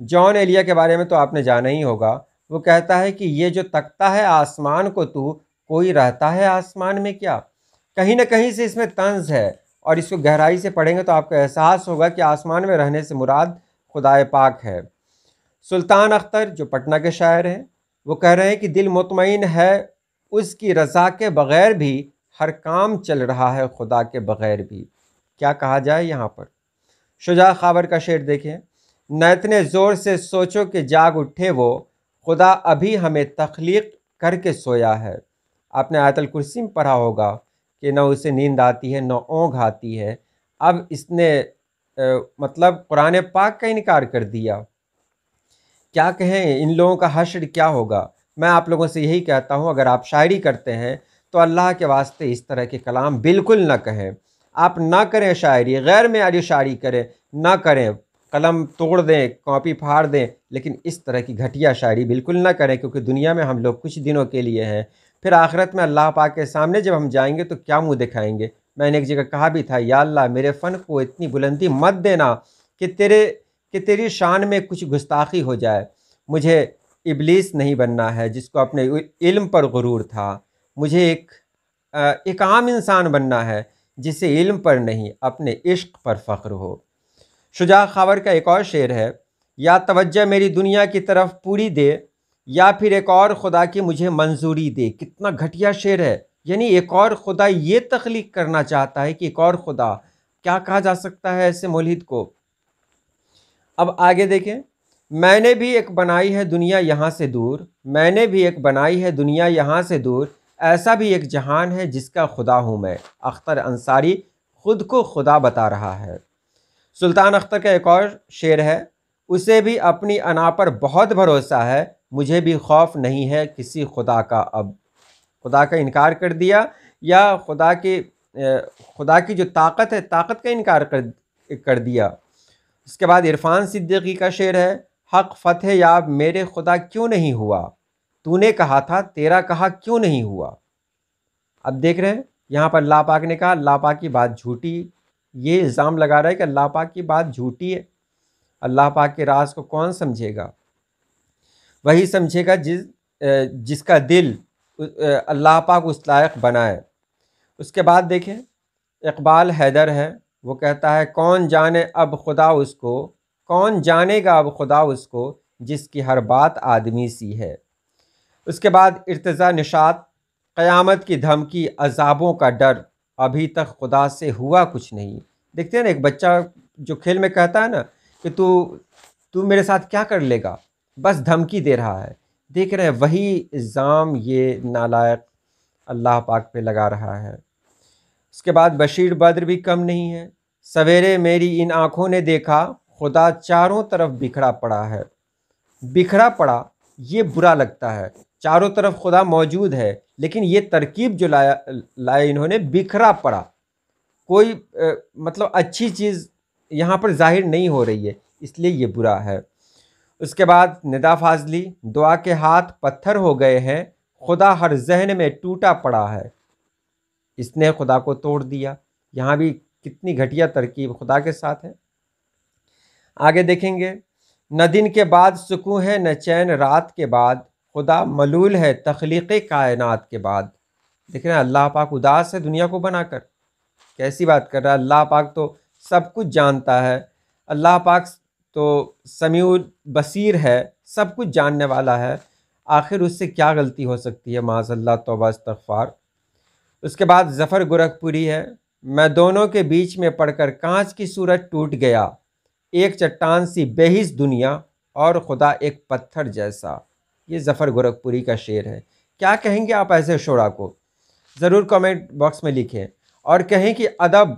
جان ایلیا کے بارے میں تو آپ نے جانا ہی ہوگا، وہ کہتا ہے کہ یہ جو تکتا ہے آسمان کو تو کوئی رہتا ہے آسمان میں کیا؟ کہیں نہ کہیں سے اس میں طنز ہے، اور اس کو گہرائی سے پڑھیں گے تو آپ کو احساس ہوگا کہ آسمان میں رہنے سے مراد خدائے پاک ہے۔ سلطان اختر جو پٹنہ کے شاعر ہیں، وہ کہہ رہے ہیں کہ دل مطمئن ہے اس کی رضا کے بغیر بھی، ہر کام چل رہا ہے خدا کے بغیر بھی۔ کیا کہا جائے یہاں پر؟ شجاع خاور کا شعر دیکھیں، نہ اتنے زور سے سوچو کہ جاگ اٹھے وہ، خدا ابھی ہمیں تخلیق کر کے سویا ہے۔ آپ نے آیت الکرسی میں پڑھا ہوگا کہ نہ اسے نیند آتی ہے نہ اونگ آتی ہے۔ اب اس نے مطلب قرآن پاک کا انکار کر دیا۔ کیا کہیں ان لوگوں کا حشر کیا ہوگا؟ میں آپ لوگوں سے یہی کہتا ہوں، اگر آپ شاعری کرتے ہیں تو اللہ کے واسطے اس طرح کے کلام بالکل نہ کہیں۔ آپ نہ کریں شاعری، غیر معیاری شاعری کریں، نہ کریں، قلم توڑ دیں، کاپی پھاڑ دیں، لیکن اس طرح کی گھٹیا شاعری بالکل نہ کریں، کیونکہ دنیا میں ہم لوگ کچھ دنوں کے لیے ہیں، پھر آخرت میں اللہ پاک کے سامنے جب ہم جائیں گے تو کیا منہ دکھائیں گے؟ میں نے ایک جگہ کہا بھی تھا، یا اللہ میرے فن کو اتنی بلندی مت دینا کہ تیری شان میں کچھ گستاخی ہو جائے۔ مجھے ابلیس نہیں بننا ہے جس کو اپنے علم پر غرور تھا، مجھے ایک عام انسان بننا ہے جسے علم پر نہیں اپنے عشق پر فخر ہو۔ شجاع خاور کا ایک اور شعر ہے، یا توجہ میری دنیا کی طرف پوری دے، یا پھر ایک اور خدا کی مجھے منظوری دے۔ کتنا گھٹیا شعر ہے، یعنی ایک اور خدا یہ تخلیق کرنا چاہتا ہے کہ ایک اور خدا، کیا کہا جا سکتا ہے ایسے ملحد کو؟ اب آگے دیکھیں، میں نے بھی ایک بنائی ہے دنیا یہاں سے دور، میں نے بھی ایک بنائی ہے دنیا یہاں سے دور، ایسا بھی ایک جہان ہے جس کا خدا ہوں میں۔ اختر انصاری خود کو خدا بتا رہا ہے۔ سلطان اختر کا ایک اور شعر ہے، اسے بھی اپنی انا پر بہت بھروسہ ہے، مجھے بھی خوف نہیں ہے کسی خدا کا اب۔ خدا کا انکار کر دیا، یا خدا کی جو طاقت ہے، طاقت کا انکار کر دیا۔ اس کے بعد عرفان صدیقی کا شعر ہے، حق فتح یاب میرے خدا کیوں نہیں ہوا، تو نے کہا تھا تیرا کہا کیوں نہیں ہوا۔ اب دیکھ رہے ہیں یہاں پر اللہ پاک نے کہا اللہ پاک کی بات جھوٹی، یہ الزام لگا رہا ہے کہ اللہ پاک کی بات جھوٹی ہے۔ اللہ پاک کے راز کو کون سمجھے گا؟ وہی سمجھے گا جس کا دل اللہ پاک اس لائق بنائے۔ اس کے بعد دیکھیں، اقبال حیدر ہے، وہ کہتا ہے، کون جانے اب خدا اس کو، کون جانے گا اب خدا اس کو، جس کی ہر بات آدمی سی ہے۔ اس کے بعد ارتضیٰ نشاط، قیامت کی دھمکی عذابوں کا ڈر، ابھی تک خدا سے ہوا کچھ نہیں۔ دیکھتے ہیں نا، ایک بچہ جو کھیل میں کہتا ہے نا کہ تو میرے ساتھ کیا کر لے گا، بس دھمکی دے رہا ہے۔ دیکھ رہے ہیں وہی الزام یہ نالائق اللہ پاک پہ لگا رہا ہے۔ اس کے بعد بشیر بدر بھی کم نہیں ہے، سویرے میری ان آنکھوں نے دیکھا، خدا چاروں طرف بکھرا پڑا ہے۔ بکھرا پڑا یہ برا لگتا ہے، چاروں طرف خدا موجود ہے، لیکن یہ ترکیب جو لائے انہوں نے، بکھرا پڑا، کوئی مطلب اچھی چیز یہاں پر ظاہر نہیں ہو رہی ہے، اس لیے یہ برا ہے۔ اس کے بعد ندا فاضلی، دعا کے ہاتھ پتھر ہو گئے ہیں، خدا ہر ذہن میں ٹوٹا پڑا ہے۔ اس نے خدا کو توڑ دیا، یہاں بھی کتنی گھٹیا ترکیب خدا کے ساتھ ہے۔ آگے دیکھیں گے، نہ دن کے بعد سکون ہے نہ چین رات کے بعد، خدا ملول ہے تخلیق کائنات کے بعد۔ دیکھ رہے ہیں اللہ پاک اداس ہے دنیا کو بنا کر، کیسی بات کر رہا ہے؟ اللہ پاک تو سب کچھ جانتا ہے، اللہ پاک تو سمیع بصیر ہے، سب کچھ جاننے والا ہے، آخر اس سے کیا غلطی ہو سکتی ہے؟ معاذ اللہ، توبہ استغفار۔ اس کے بعد ظفر گورکھپوری ہے، میں دونوں کے بیچ میں پڑھ کر کانچ کی صورت ٹوٹ گیا، ایک چٹان سی بے حس دنیا اور خدا ایک پتھر جیسا۔ یہ ظفر گورکھپوری کا شعر ہے۔ کیا کہیں گے آپ ایسے شعراء کو؟ ضرور کامنٹ باکس میں لکھیں، اور کہیں کہ ادب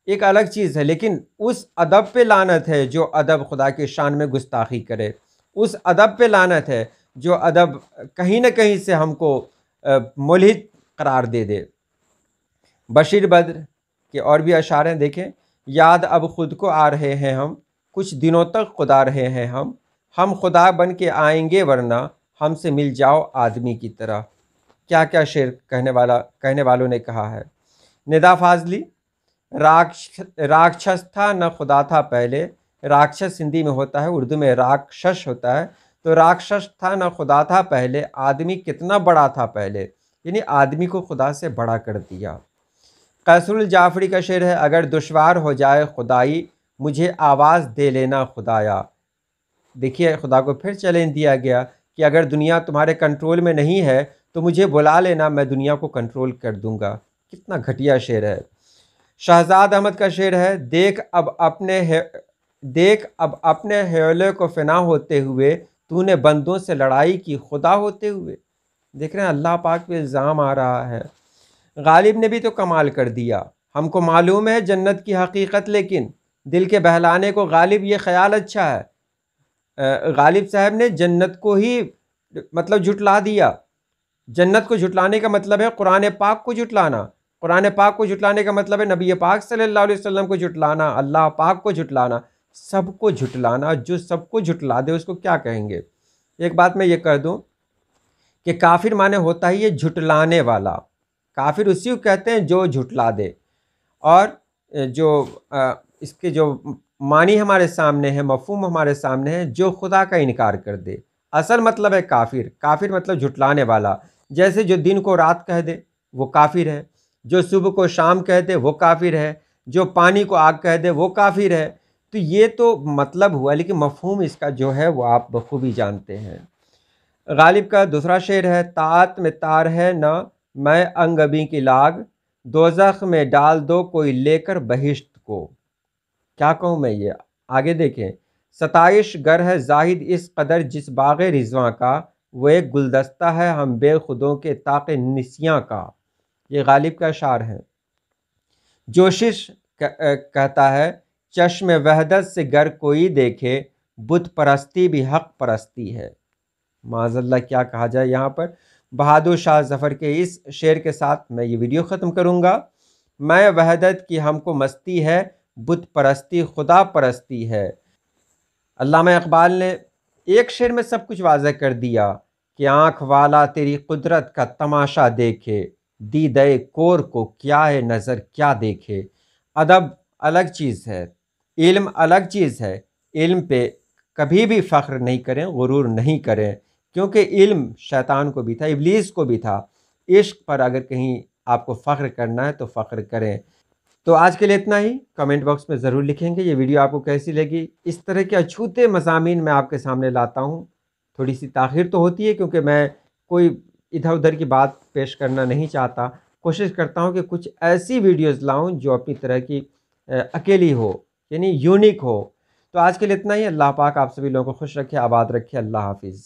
ایک الگ چیز ہے، لیکن اس ادب پہ لعنت ہے جو ادب خدا کے شان میں گستاخی کرے، اس ادب پہ لعنت ہے جو ادب کہیں نہ کہیں سے ہم کو ملحد قرار دے دے۔ بشیر بدر کے اور بھی اشعار ہیں، دیکھیں، یاد اب خود کو آ رہے ہیں ہم، کچھ دنوں تک خدا رہے ہیں ہم خدا بن کے آئیں گے ورنہ، ہم سے مل جاؤ آدمی کی طرح۔ کیا کیا شعر کہنے والوں نے کہا ہے۔ ندا فاضلی، راکشس تھا نہ خدا تھا پہلے، راکشس ہندی میں ہوتا ہے، اردو میں راکشش ہوتا ہے۔ تو راکشش تھا نہ خدا تھا پہلے، آدمی کتنا بڑا تھا پہلے، یعنی آدمی کو خدا سے بڑا کر دیا۔ قیصر الجعفری کا شعر ہے، اگر دشوار ہو جائے خدائی، مجھے آواز دے لینا خدایا۔ دیکھیے خدا کو پھر چیلنج دیا گیا کہ اگر دنیا تمہارے کنٹرول میں نہیں ہے تو مجھے بلا لینا، میں دنیا کو کنٹرول کر دوں گا۔ کتنا گھٹیا شعر ہے۔ شہزاد احمد کا شعر ہے، دیکھ اب اپنے حیلے کو فنا ہوتے ہوئے، تو نے بندوں سے لڑائی کی خدا ہوتے ہوئے۔ دیکھ رہے ہیں اللہ پاک پہ الزام آ رہا ہے۔ غالب نے بھی تو کمال کر دیا، ہم کو معلوم ہے جنت کی حقیقت، لیکن دل کے بہلانے کو غالب یہ خیال اچھا ہے۔ غالب صاحب نے جنت کو ہی مطلب جھٹلا دیا۔ جنت کو جھٹلانے کا مطلب ہے قرآن پاک کو جھٹلانا، قرآن پاک کو جھٹلانے کا مطلب ہے نبی پاک صلی اللہ علیہ وسلم کو جھٹلانا، اللہ پاک کو جھٹلانا، سب کو جھٹلانا۔ جو سب کو جھٹلا دے اس کو کیا کہیں گے؟ ایک بات میں یہ کہہ دوں کہ کافر معنی ہوتا ہے یہ جھٹلانے والا۔ کافر اسی کو کہتے ہیں جو جھٹلا دے، اور جو اس کے جو معنی ہمارے سامنے ہے، مفہوم ہمارے سامنے ہے، جو خدا کا انکار کر دے۔ اصل مطلب ہے کافر، کافر مطلب جھٹلانے والا۔ جیسے جو دن کو رات کہہ دے وہ کافر ہے، جو صبح کو شام کہہ دے وہ کافر ہے، جو پانی کو آگ کہہ دے وہ کافر ہے۔ تو یہ تو مطلب ہوا، لیکن مفہوم اس کا جو ہے وہ آپ بخوبی جانتے ہیں۔ غالب کا دوسرا شعر ہے، طاعت میں تار ہے نہ میں انگبی کی لاگ، دوزخ میں ڈال دو کوئی لے کر بہشت کو۔ کیا کہوں میں یہ، آگے دیکھیں۔ ستائش گر ہے زاہد اس قدر جس باغ رضواں کا، وہ ایک گلدستہ ہے ہم بے خودوں کے طاق نسیاں کا۔ یہ غالب کا اشعار ہے۔ جوشش کہتا ہے، چشم وحدت سے گر کوئی دیکھے، بت پرستی بھی حق پرستی ہے۔ معاذ اللہ کیا کہا جائے یہاں پر۔ بہادر شاہ ظفر کے اس شعر کے ساتھ میں یہ ویڈیو ختم کروں گا۔ میں وحدت کی ہم کو مستی ہے، بت پرستی خدا پرستی ہے۔ علامہ اقبال نے ایک شعر میں سب کچھ واضح کر دیا کہ آنکھ والا تیری قدرت کا تماشا دیکھے، دیدے کور کو کیا ہے نظر کیا دیکھے۔ ادب الگ چیز ہے، علم الگ چیز ہے۔ علم پہ کبھی بھی فخر نہیں کریں، غرور نہیں کریں، کیونکہ علم شیطان کو بھی تھا، ابلیس کو بھی تھا۔ عشق پر اگر کہیں آپ کو فخر کرنا ہے تو فخر کریں۔ تو آج کے لیے اتنا ہی۔ کمنٹ باکس میں ضرور لکھیں گے یہ ویڈیو آپ کو کیسی لگی۔ اس طرح کے اچھوتے مضامین میں آپ کے سامنے لاتا ہوں۔ تھوڑی سی تاخیر تو ہوتی ہے کیونکہ میں کوئی ادھر ادھر کی بات پیش کرنا نہیں چاہتا، کوشش کرتا ہوں کہ کچھ ایسی ویڈیوز لاؤں جو اپنی طرح کی اکیلی ہو، یعنی یونیک ہو۔ تو آج کے لیے اتنا ہی۔ اللہ پاک آپ سبھی لوگوں کو خوش رکھے، آباد رکھے۔ اللہ حافظ۔